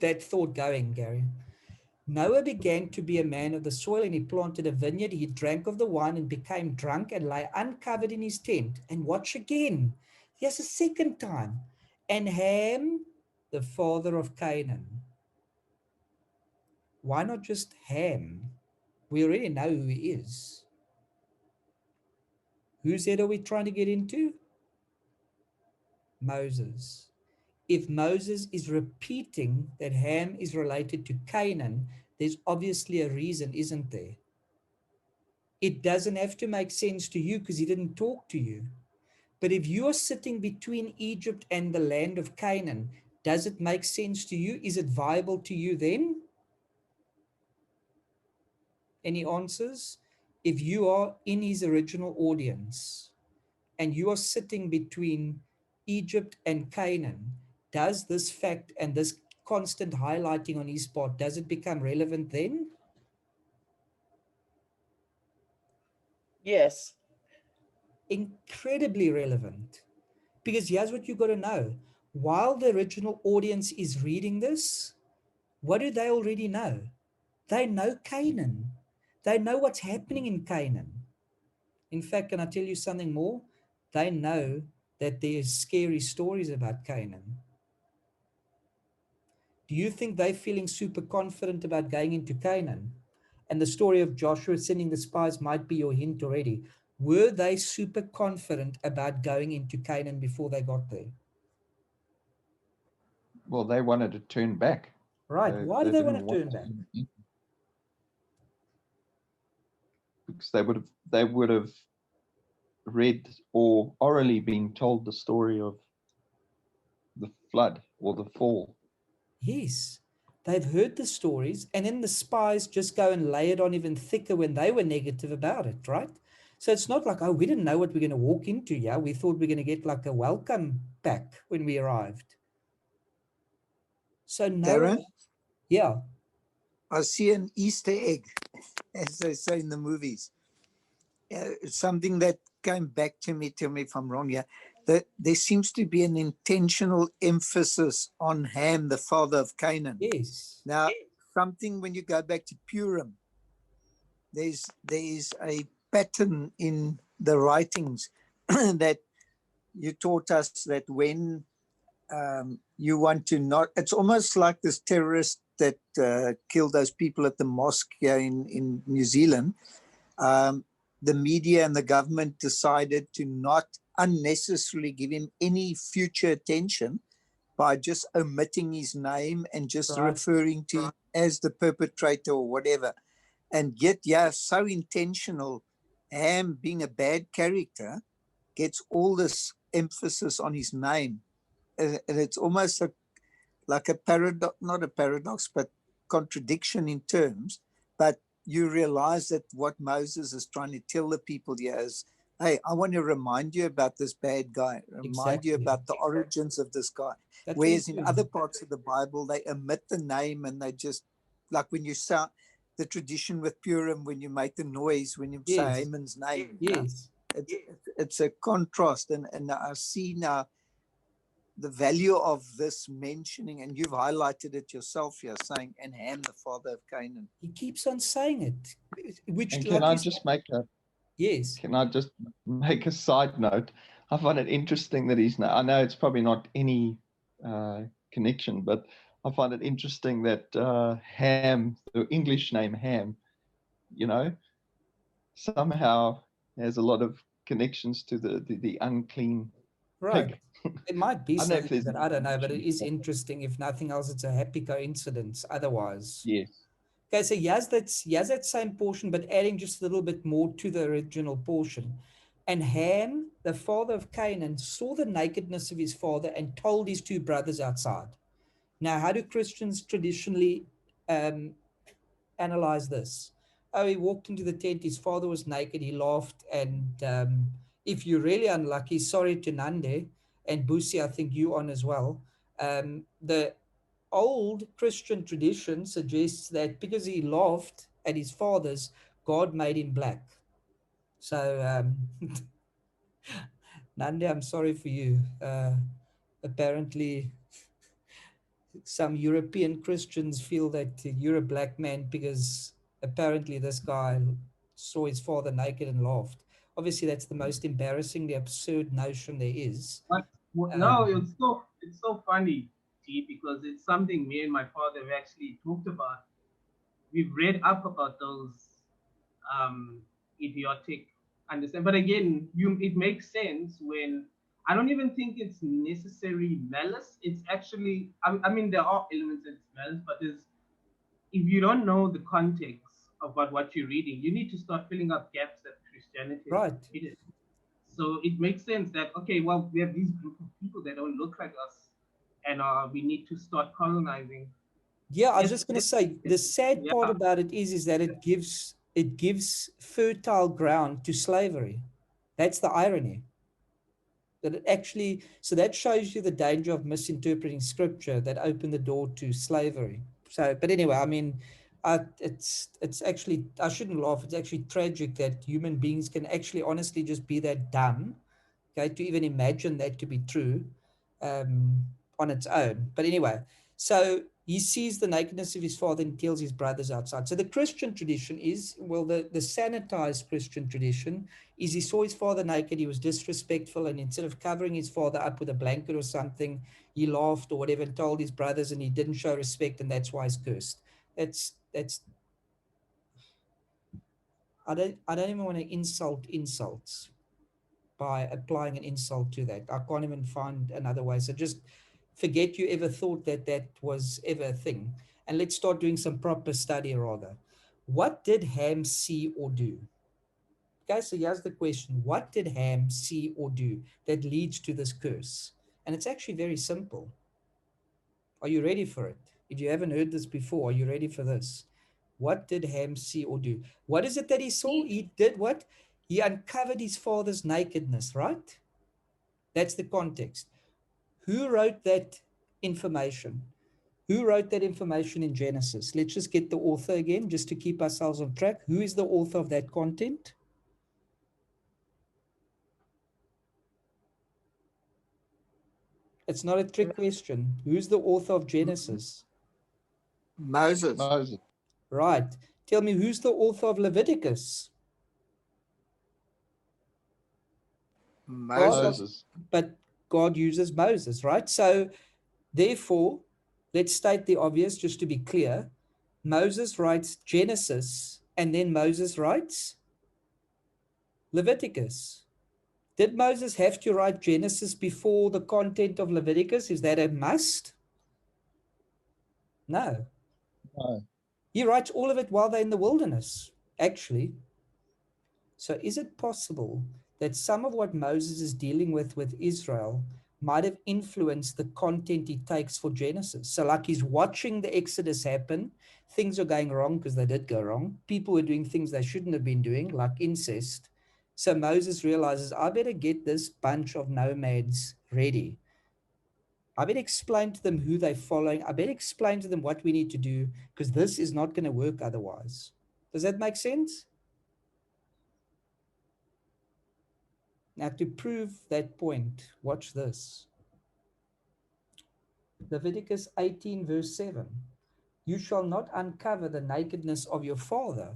that thought going, Gary. Noah began to be a man of the soil, and he planted a vineyard. He drank of the wine and became drunk and lay uncovered in his tent. And watch again. Yes, a second time. And Ham, the father of Canaan. Why not just Ham? We already know who he is. Whose head are we trying to get into? Moses. If Moses is repeating that Ham is related to Canaan, there's obviously a reason, isn't there? It doesn't have to make sense to you because he didn't talk to you. But if you are sitting between Egypt and the land of Canaan, does it make sense to you? Is it viable to you then? Any answers? If you are in his original audience and you are sitting between Egypt and Canaan, does this fact and this constant highlighting on his part, does it become relevant then? Yes. Incredibly relevant. Because here's what you've got to know. While the original audience is reading this, what do they already know? They know Canaan. They know what's happening in Canaan. In fact, can I tell you something more? They know that there's scary stories about Canaan. Do you think they're feeling super confident about going into Canaan? And the story of Joshua sending the spies might be your hint already. Were they super confident about going into Canaan before they got there? Well, they wanted to turn back. Right. Why do They they didn't want to want turn back? to, because they would have read or orally been told the story of the flood or the fall. Yes. They've heard the stories, and then the spies just go and lay it on even thicker when they were negative about it, right? So it's not like, oh, we didn't know what we're going to walk into. Yeah, we thought we are going to get like a welcome pack when we arrived. So no, Darren, yeah, I see an Easter egg, as they say in the movies. Something that came back to me, tell me if I'm wrong here, that there seems to be an intentional emphasis on Ham, the father of Canaan. yes, Now, something when you go back to Purim, there's a pattern in the writings that you taught us that when you want to not, it's almost like this terrorist that killed those people at the mosque here in New Zealand. The media and the government decided to not unnecessarily give him any future attention by just omitting his name and just right, referring to him as the perpetrator or whatever. And yet, yeah, so intentional. Ham, being a bad character, gets all this emphasis on his name. And it's almost like a paradox, not a paradox, but contradiction in terms. But you realize that what Moses is trying to tell the people here is, hey, I want to remind you about this bad guy, remind you exactly. about the origins of this guy. That's very Whereas in true. other parts of the Bible, they omit the name and they just, like when you sound, the tradition with Purim, when you make the noise, when you say Yes, Haman's name, yes, it's a contrast. And I see now the value of this mentioning, and you've highlighted it yourself here, saying, and Ham, the father of Canaan. he keeps on saying it, which, And like you said, yes, can I just make a side note? I find it interesting that he's. I know it's probably not any connection, but I find it interesting that Ham, the English name Ham, you know, somehow has a lot of connections to the unclean right. pig. It might be I don't know if something there's that any I don't know, but it connection. is interesting. If nothing else, it's a happy coincidence. Otherwise, Yes. okay. So yes, that same portion, but adding just a little bit more to the original portion. And Ham, the father of Canaan, saw the nakedness of his father and told his two brothers outside. Now, how do Christians traditionally um, analyze this? Oh, he walked into the tent, his father was naked, he laughed, and if you're really unlucky, sorry to Nande and Busi, I think you on as well. The old Christian tradition suggests that because he laughed at his father's, God made him black. So, Nande, I'm sorry for you. Apparently, some European Christians feel that you're a black man because apparently this guy saw his father naked and laughed. Obviously, that's the most embarrassingly absurd notion there is. But no, Um, it's so funny, G, because it's something me and my father have actually talked about. We've read up about those um, idiotic understand. But again, it makes sense when I don't even think it's necessary malice. It's actually I mean there are elements of malice, but is if you don't know the context about what you're reading, you need to start filling up gaps that Christianity has right. created. So it makes sense that okay, well, we have these group of people that don't look like us, and we need to start colonizing. Yeah, I was Yes, just going to say the sad part yeah, about it is that it gives fertile ground to slavery. That's the irony. That it actually, so that shows you the danger of misinterpreting scripture that opened the door to slavery. So, but anyway, I mean, it's actually, I shouldn't laugh. It's actually tragic that human beings can actually honestly just be that dumb, okay, to even imagine that to be true, on its own. But anyway, so he sees the nakedness of his father and tells his brothers outside. So the Christian tradition is, well, the sanitized Christian tradition is he saw his father naked, he was disrespectful, and instead of covering his father up with a blanket or something, he laughed or whatever and told his brothers, and he didn't show respect, and that's why he's cursed. That's I don't even want to insult insults by applying an insult to that. I can't even find another way. So just forget you ever thought that that was ever a thing. And let's start doing some proper study rather. What did Ham see or do? Okay, so here's the question. What did Ham see or do that leads to this curse? And it's actually very simple. Are you ready for it? If you haven't heard this before, are you ready for this? What did Ham see or do? What is it that he saw? He did what? He uncovered his father's nakedness, right? That's the context. Who wrote that information? Who wrote that information in Genesis? Let's just get the author again, just to keep ourselves on track. Who is the author of that content? It's not a trick question. Who's the author of Genesis? Moses. Moses. Right. Tell me, who's the author of Leviticus? God, Moses. Moses. but God uses Moses, right? So therefore, let's state the obvious just to be clear. Moses writes Genesis and then Moses writes Leviticus. Did Moses have to write Genesis before the content of Leviticus? Is that a must? No. No. He writes all of it while they're in the wilderness, actually. So is it possible that some of what Moses is dealing with Israel might have influenced the content he takes for Genesis? So like he's watching the Exodus happen, things are going wrong because they did go wrong. People were doing things they shouldn't have been doing, like incest. So Moses realizes, I better get this bunch of nomads ready. I better explain to them who they're following. I better explain to them what we need to do because this is not going to work otherwise. Does that make sense? Now, to prove that point, watch this. Leviticus 18, verse 7. You shall not uncover the nakedness of your father.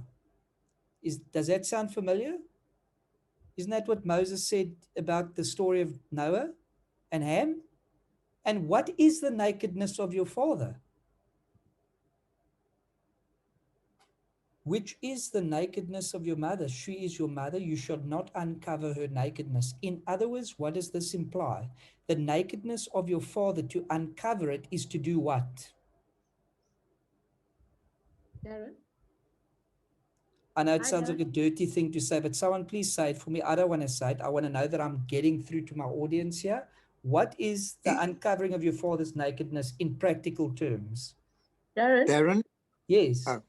Does that sound familiar? Isn't that what Moses said about the story of Noah and Ham? And what is the nakedness of your father? Which is the nakedness of your mother? She is your mother. You should not uncover her nakedness. In other words, what does this imply? The nakedness of your father, to uncover it, is to do what? Darren? I know it Hi, sounds like a Darren. dirty thing to say, but someone please say it for me. I don't want to say it. I want to know that I'm getting through to my audience here. What is the uncovering of your father's nakedness in practical terms? Darren? Darren, Yes. Oh.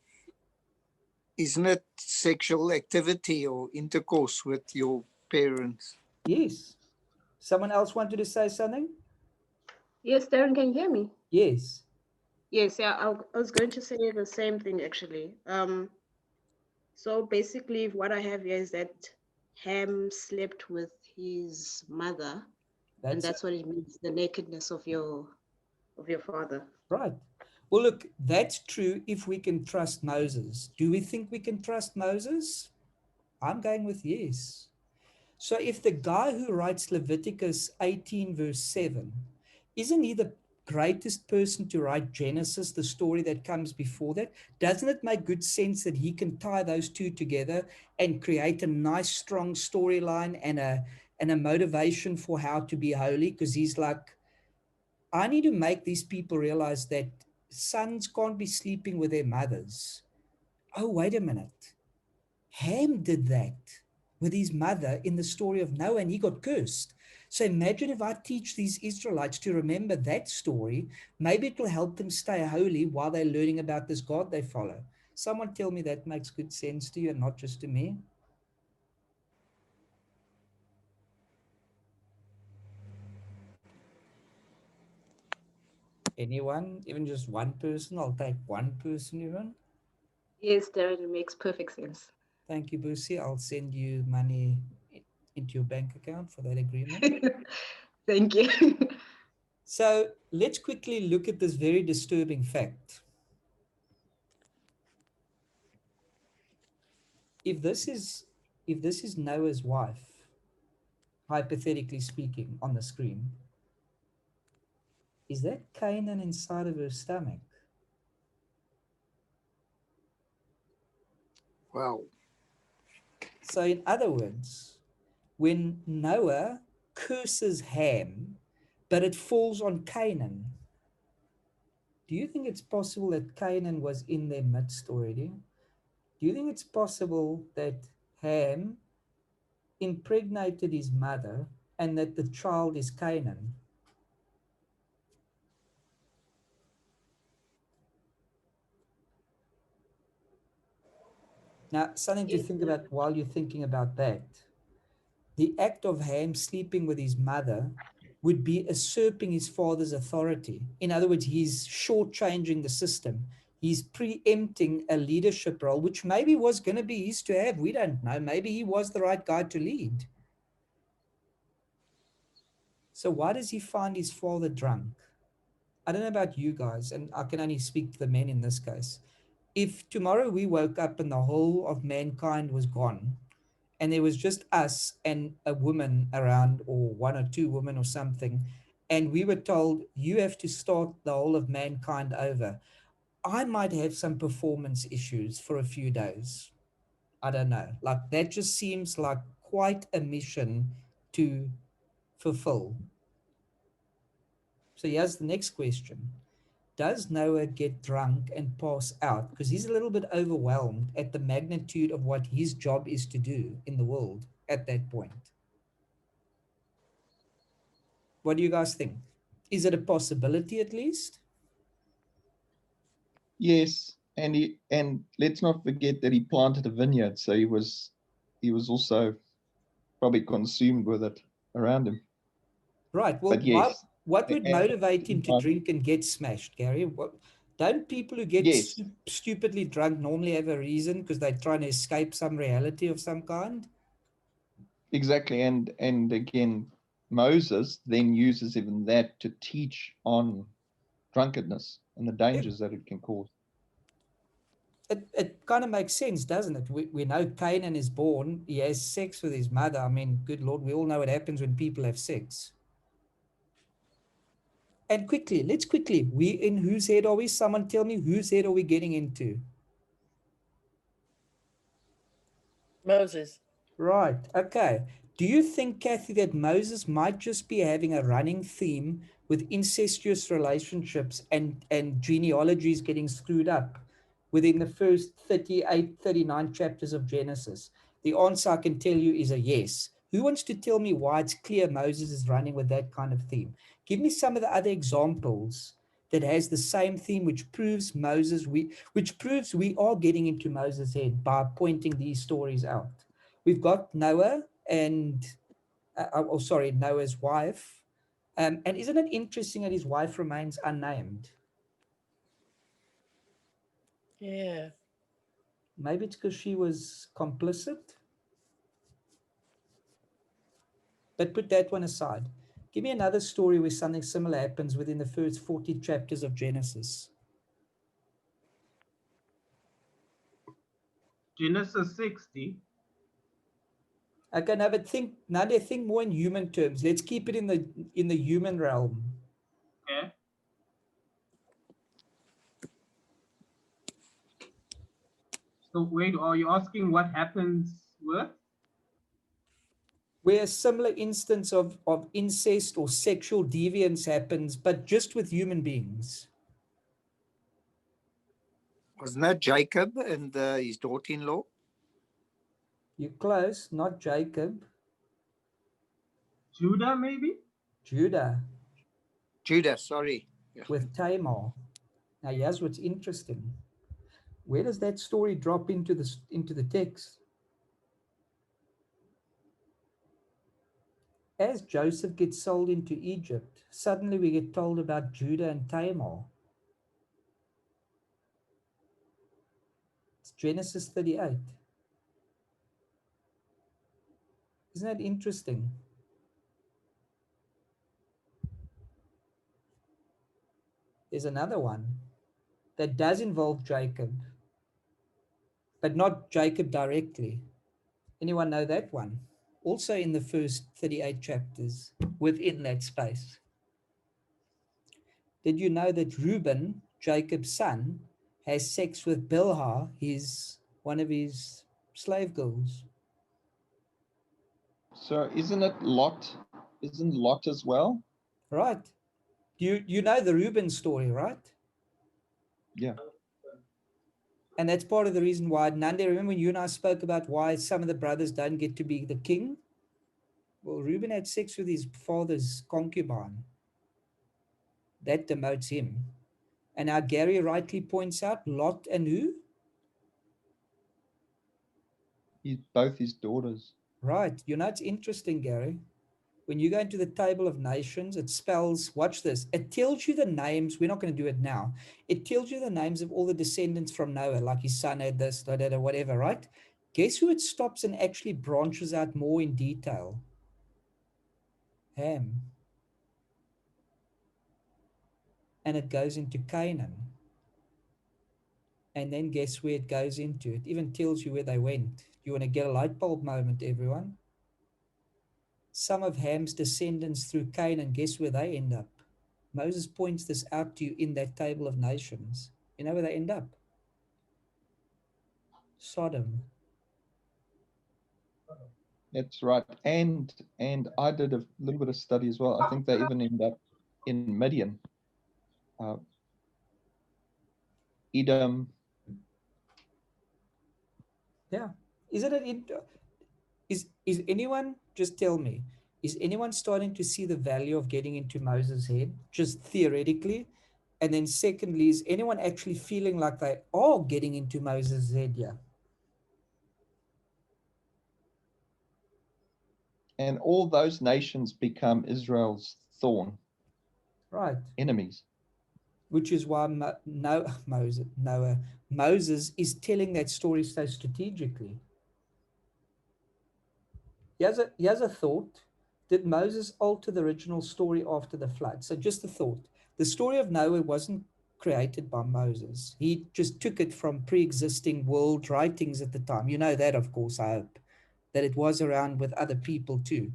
Isn't it sexual activity or intercourse with your parents? Yes. Someone else wanted to say something? Yes, Darren, can you hear me? Yes. Yes, yeah, I was going to say the same thing actually. So basically what I have here is that Ham slept with his mother, and That's it. that's what it means, the nakedness of your father. Right. Well, look, that's true if we can trust Moses. Do we think we can trust Moses? I'm going with yes. So if the guy who writes Leviticus 18, verse 7, isn't he the greatest person to write Genesis, the story that comes before that? Doesn't it make good sense that he can tie those two together and create a nice, strong storyline and a motivation for how to be holy? Because he's like, I need to make these people realize that sons can't be sleeping with their mothers. Oh, wait a minute. Ham did that with his mother in the story of Noah, and he got cursed. So imagine if I teach these Israelites to remember that story, maybe it will help them stay holy while they're learning about this God they follow. Someone tell me that makes good sense to you and not just to me. Anyone, even just one person? I'll take one person even. Yes, Darren, it makes perfect sense. Thank you, Busi. I'll send you money into your bank account for that agreement. Thank you. So let's quickly look at this very disturbing fact. If this is Noah's wife, hypothetically speaking, on the screen, is that Canaan inside of her stomach? Wow. So in other words, when Noah curses Ham, but it falls on Canaan, do you think it's possible that Canaan was in their midst already? Do you think it's possible that Ham impregnated his mother and that the child is Canaan? Now, something to Yes, think Darren. about while you're thinking about that. The act of Ham sleeping with his mother would be usurping his father's authority. In other words, he's shortchanging the system. He's preempting a leadership role, which maybe was going to be his to have. We don't know. Maybe he was the right guy to lead. So why does he find his father drunk? I don't know about you guys, and I can only speak to the men in this case. If tomorrow we woke up and the whole of mankind was gone, and there was just us and a woman around, or one or two women or something, and we were told you have to start the whole of mankind over, I might have some performance issues for a few days. I don't know. Like that just seems like quite a mission to fulfill. So here's the next question. Does Noah get drunk and pass out? Because he's a little bit overwhelmed at the magnitude of what his job is to do in the world at that point. What do you guys think? Is it a possibility at least? Yes, and let's not forget that he planted a vineyard, so he was also probably consumed with it around him. Right. Well, But yes, what would motivate him to and drink and get smashed, Gary? Don't people who get yes, stupidly drunk normally have a reason because they're trying to escape some reality of some kind? exactly, and again, Moses then uses even that to teach on drunkenness and the Yeah. dangers that it can cause. It kind of makes sense, doesn't it? We know Canaan is born, he has sex with his mother. I mean, good Lord, we all know what happens when people have sex. And quickly, let's quickly, we in whose head are we? Someone tell me whose head are we getting into? Moses. Right. Okay. Do you think, Kathy, that Moses might just be having a running theme with incestuous relationships and genealogies getting screwed up within the first 38, 39 chapters of Genesis? The answer I can tell you is a yes. Who wants to tell me why it's clear Moses is running with that kind of theme? Give me some of the other examples that has the same theme, which proves which proves we are getting into Moses' head by pointing these stories out. We've got Noah and, sorry, Noah's wife. And isn't it interesting that his wife remains unnamed? Yeah. Maybe it's because she was complicit. But put that one aside. Give me another story where something similar happens within the first 40 chapters of Genesis. Genesis 60. Okay, no, but think more in human terms. Let's keep it in the human realm. Okay. So wait, are you asking what happens with? Where a similar instance of incest or sexual deviance happens, but just with human beings. Wasn't that Jacob and his daughter-in-law? You're close, not Jacob. Judah, maybe? Judah Judah, sorry. Yeah. with Tamar. Now, here's what's interesting. Where does that story drop into the text? As Joseph gets sold into Egypt, suddenly we get told about Judah and Tamar. It's Genesis 38. Isn't that interesting? There's another one that does involve Jacob, but not Jacob directly. Anyone know that one? Also in the first 38 chapters within that space. Did you know that Reuben, Jacob's son, has sex with Bilhah, one of his slave girls? So isn't it Lot? Isn't Lot as well? Right. You know the Reuben story, right? Yeah. And that's part of the reason why, Nande, remember when you and I spoke about why some of the brothers don't get to be the king? Well, Reuben had sex with his father's concubine. That demotes him. And now Gary rightly points out Lot and who? Both his daughters. Right. You know, it's interesting, Gary. When you go into the table of nations, it spells, watch this, it tells you the names. We're not going to do it now. It tells you the names of all the descendants from Noah, like his son had this, da, da, da, whatever, right? Guess who it stops and actually branches out more in detail? Ham. And it goes into Canaan. And then guess where it goes into? It even tells you where they went. You want to get a light bulb moment, everyone? Some of Ham's descendants through Canaan, guess where they end up? Moses points this out to you in that table of nations. You know where they end up? Sodom. That's right. And I did a little bit of study as well. I think they even end up in Midian, uh, Edom. Yeah. Isn't it? Is anyone, just tell me, is anyone starting to see the value of getting into Moses' head, just theoretically? And then secondly, is anyone actually feeling like they are getting into Moses' head? Yeah. And all those nations become Israel's thorn, Right. enemies. Which is why Moses is telling that story so strategically. Here's a thought. Did Moses alter the original story after the flood? So just a thought. The story of Noah wasn't created by Moses. He just took it from pre-existing world writings at the time. You know that, of course, I hope, that it was around with other people too.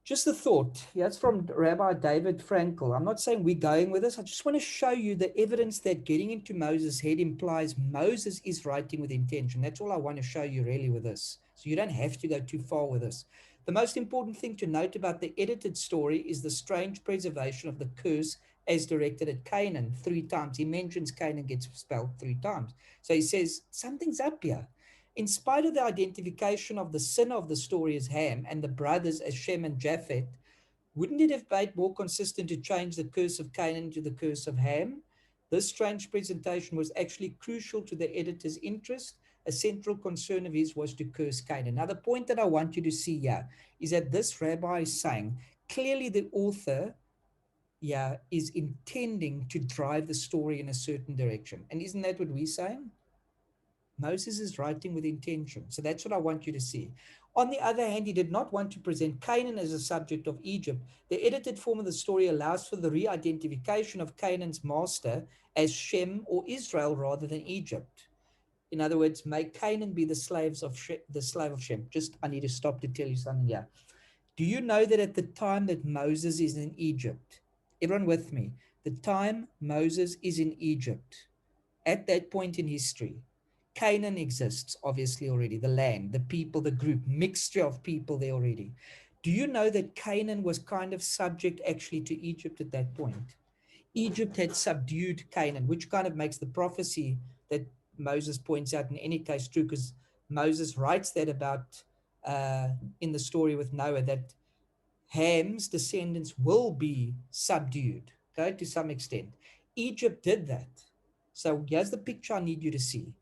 Just a thought. Yeah, it's from Rabbi David Frankel. I'm not saying we're going with this. I just want to show you the evidence that getting into Moses' head implies Moses is writing with intention. That's all I want to show you really with this. So you don't have to go too far with this. The most important thing to note about the edited story is the strange preservation of the curse as directed at Canaan 3 times. He mentions Canaan gets spelled 3 times. So he says, something's up here. In spite of the identification of the sin of the story as Ham and the brothers as Shem and Japheth, wouldn't it have made more consistent to change the curse of Canaan to the curse of Ham? This strange presentation was actually crucial to the editor's interest. A central concern of his was to curse Canaan. Now, the point that I want you to see here is that this rabbi is saying clearly the author is intending to drive the story in a certain direction. And isn't that what we're saying? Moses is writing with intention. So that's what I want you to see. On the other hand, he did not want to present Canaan as a subject of Egypt. The edited form of the story allows for the re-identification of Canaan's master as Shem or Israel rather than Egypt. In other words, make Canaan be the the slave of Shem. Just, I need to stop to tell you something here. Do you know that at the time that Moses is in Egypt, everyone with me, the time Moses is in Egypt, at that point in history, Canaan exists, obviously, already, the land, the people, the group, mixture of people there already. Do you know that Canaan was kind of subject actually to Egypt at that point? Egypt had subdued Canaan, which kind of makes the prophecy that Moses points out in any case true, because Moses writes that about in the story with Noah, that Ham's descendants will be subdued, okay, to some extent. Egypt did that. So here's the picture I need you to see.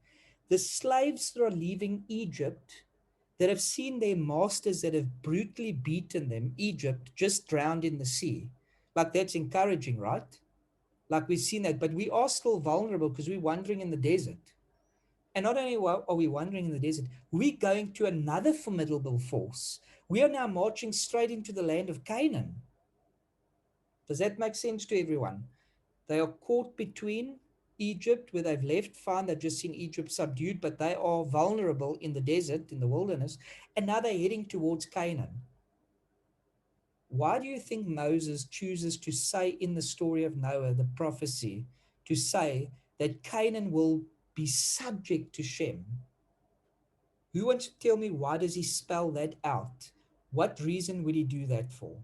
The slaves that are leaving Egypt, that have seen their masters that have brutally beaten them, Egypt, just drowned in the sea. Like, that's encouraging, right? Like, we've seen that, but we are still vulnerable because we're wandering in the desert. And not only are we wandering in the desert, we're going to another formidable force. We are now marching straight into the land of Canaan. Does that make sense to everyone? They are caught between Egypt, where they've left fine, they've just seen Egypt subdued, but they are vulnerable in the desert, in the wilderness, and now they're heading towards Canaan. Why do you think Moses chooses to say in the story of Noah, the prophecy, to say that Canaan will be subject to Shem? Who wants to tell me why does he spell that out? What reason would he do that for?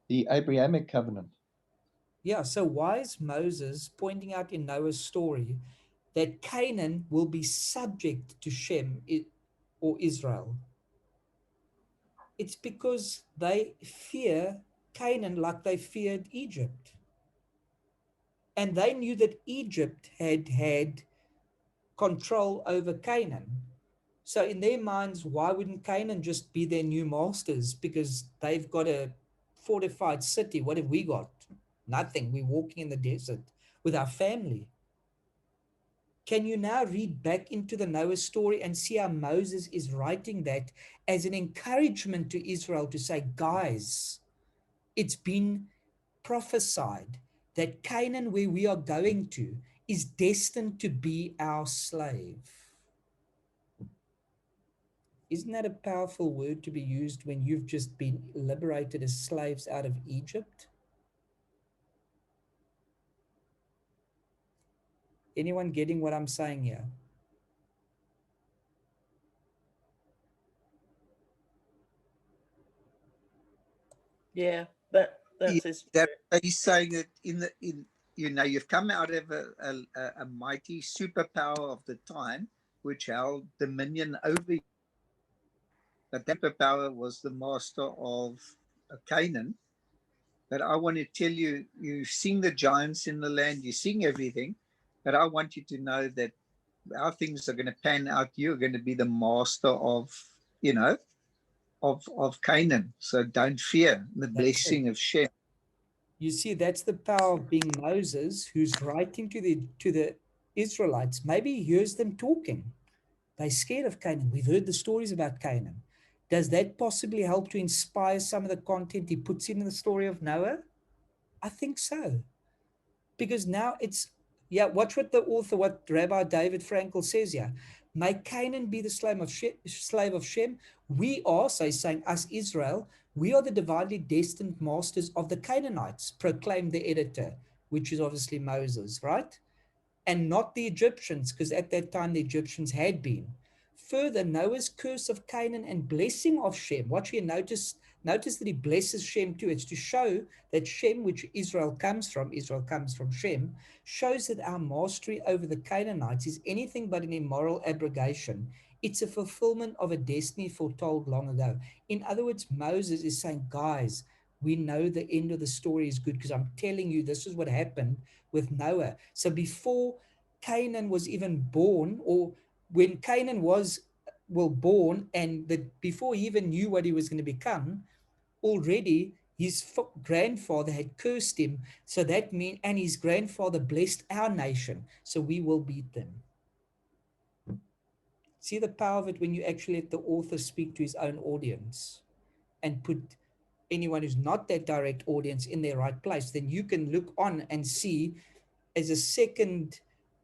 The Abrahamic covenant. Yeah, so why is Moses pointing out in Noah's story that Canaan will be subject to Shem or Israel? It's because they fear Canaan like they feared Egypt. And they knew that Egypt had control over Canaan. So in their minds, why wouldn't Canaan just be their new masters? Because they've got a fortified city. What have we got? Nothing. We're walking in the desert with our family. Can you now read back into the Noah story and see how Moses is writing that as an encouragement to Israel to say, guys, it's been prophesied that Canaan, where we are going to, is destined to be our slave. Isn't that a powerful word to be used when you've just been liberated as slaves out of Egypt? Anyone getting what I'm saying here? Yeah, Yeah, that's his that spirit. he's saying that you've come out of a mighty superpower of the time which held dominion over you, but that superpower was the master of Canaan. But I want to tell you, you've seen the giants in the land, you're seeing everything, but I want you to know that how things are going to pan out. You're going to be the master of, of Canaan. So don't fear the That's it. blessing of Shem. You see, that's the power of being Moses, who's writing to the Israelites. Maybe he hears them talking. They're scared of Canaan. We've heard the stories about Canaan. Does that possibly help to inspire some of the content he puts in the story of Noah? I think so. Because now it's, yeah, watch what the author, what Rabbi David Frankel says here. May Canaan be the slave of Shem. We are, so he's saying, us Israel, we are the divinely destined masters of the Canaanites, proclaimed the editor, which is obviously Moses, right? And not the Egyptians, because at that time the Egyptians had been. Further, Noah's curse of Canaan and blessing of Shem. Watch here, notice that he blesses Shem too. It's to show that Shem, which Israel comes from Shem, shows that our mastery over the Canaanites is anything but an immoral abrogation. It's a fulfillment of a destiny foretold long ago. In other words, Moses is saying, guys, we know the end of the story is good because I'm telling you, this is what happened with Noah. So before Canaan was even born, or when Canaan was born, and before he even knew what he was going to become, already His grandfather had cursed him, so that means, and his grandfather blessed our nation, so we will beat them. See the power of it when you actually let the author speak to his own audience and put anyone who's not that direct audience in their right place. Then you can look on and see as a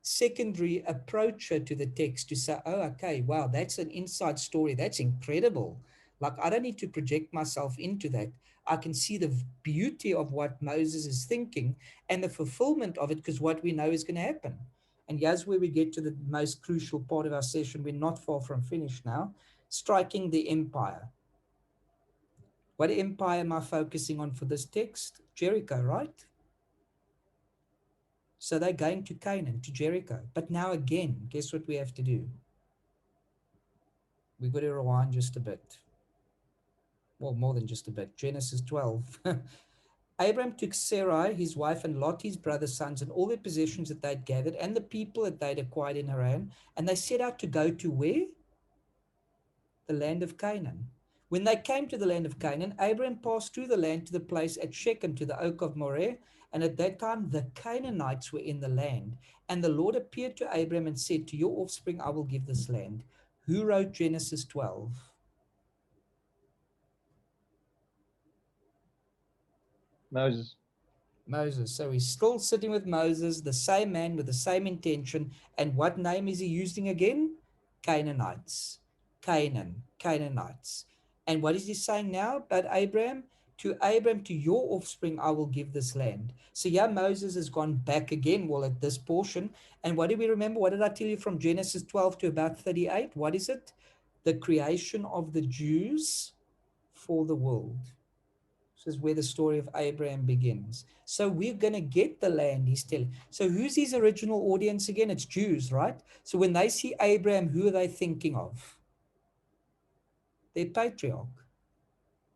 secondary approacher to the text to say, oh, okay, wow, that's an inside story. That's incredible. Like, I don't need to project myself into that. I can see the beauty of what Moses is thinking and the fulfillment of it, because what we know is going to happen. And here's where we get to the most crucial part of our session. We're not far from finished now. Striking the empire. What empire am I focusing on for this text? Jericho, right? So they're going to Canaan, to Jericho. But now again, guess what we have to do? We've got to rewind just a bit. Well, more than just a bit. Genesis 12. Abram took Sarai, his wife, and Lot, his brother's sons, and all their possessions that they'd gathered, and the people that they'd acquired in Haran, and they set out to go to where? The land of Canaan. When they came to the land of Canaan, Abraham passed through the land to the place at Shechem, to the oak of Moreh. And at that time, the Canaanites were in the land. And the Lord appeared to Abraham and said, to your offspring, I will give this land. Who wrote Genesis 12? Moses. Moses. So he's still sitting with Moses, the same man with the same intention. And what name is he using again? Canaanites. Canaan, Canaanites. And what is he saying now about Abraham? To Abraham, to your offspring, I will give this land. So yeah, Moses has gone back again, well, at this portion. And what do we remember? What did I tell you from Genesis 12 to about 38? What is it? The creation of the Jews for the world. This is where the story of Abraham begins. So we're going to get the land, he's telling. So who's his original audience again? It's Jews, right? So when they see Abraham, who are they thinking of? Their patriarch.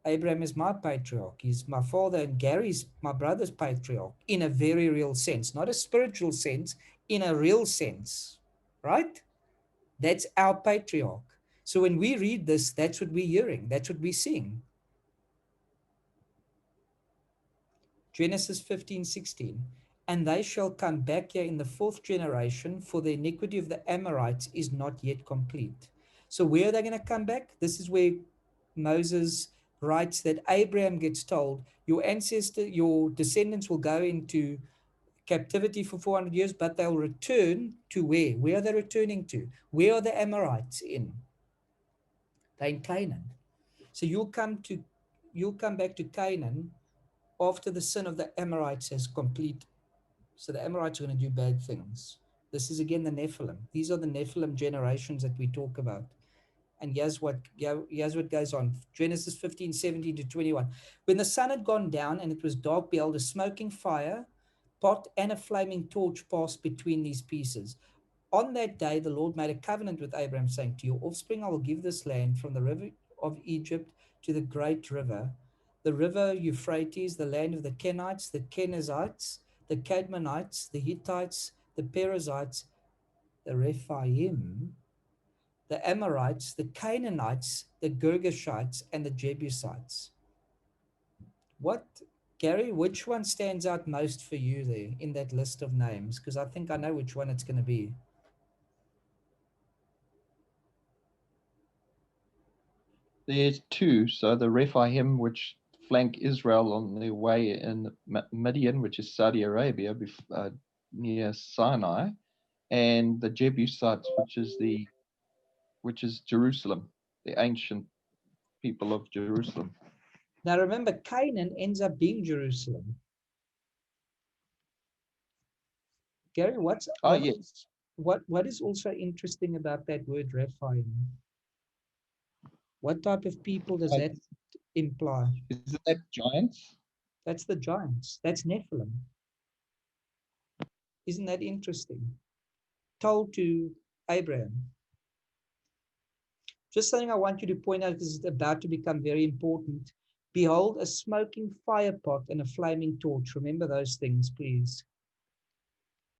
Abraham is my patriarch. He's my father, and Gary's my brother's patriarch in a very real sense, not a spiritual sense, in a real sense, right? That's our patriarch. So when we read this, that's what we're hearing. That's what we're seeing. Genesis 15:16. And they shall come back here in the fourth generation, for the iniquity of the Amorites is not yet complete. So where are they going to come back? This is where Moses writes that Abraham gets told, your ancestor, your descendants will go into captivity for 400 years, but they'll return to where? Where are they returning to? Where are the Amorites in? They're in Canaan. So you'll come back to Canaan after the sin of the Amorites has complete. So the Amorites are going to do bad things. This is again the Nephilim. These are the Nephilim generations that we talk about. And here's what goes on. Genesis 15:17 to 21. When the sun had gone down and it was dark, behold, a smoking fire pot and a flaming torch passed between these pieces. On that day, the Lord made a covenant with Abraham, saying, to your offspring, I will give this land from the river of Egypt to the great river, the river Euphrates, the land of the Kenites, the Kenizzites, the Cadmonites, the Hittites, the Perizzites, the Rephaim, the Amorites, the Canaanites, the Girgashites, and the Jebusites. What, Gary, which one stands out most for you there in that list of names? Because I think I know which one it's going to be. There's two. So the Rephaim, which flank Israel on their way in Midian, which is Saudi Arabia, near Sinai, and the Jebusites, which is Jerusalem, the ancient people of Jerusalem. Now remember, Canaan ends up being Jerusalem. Gary, Yes. What is also interesting about that word Rephaim? What type of people does that imply? Isn't that giants? That's the giants. That's Nephilim. Isn't that interesting? Told to Abraham. Just something I want you to point out because it's about to become very important. Behold, a smoking fire pot and a flaming torch. Remember those things, please.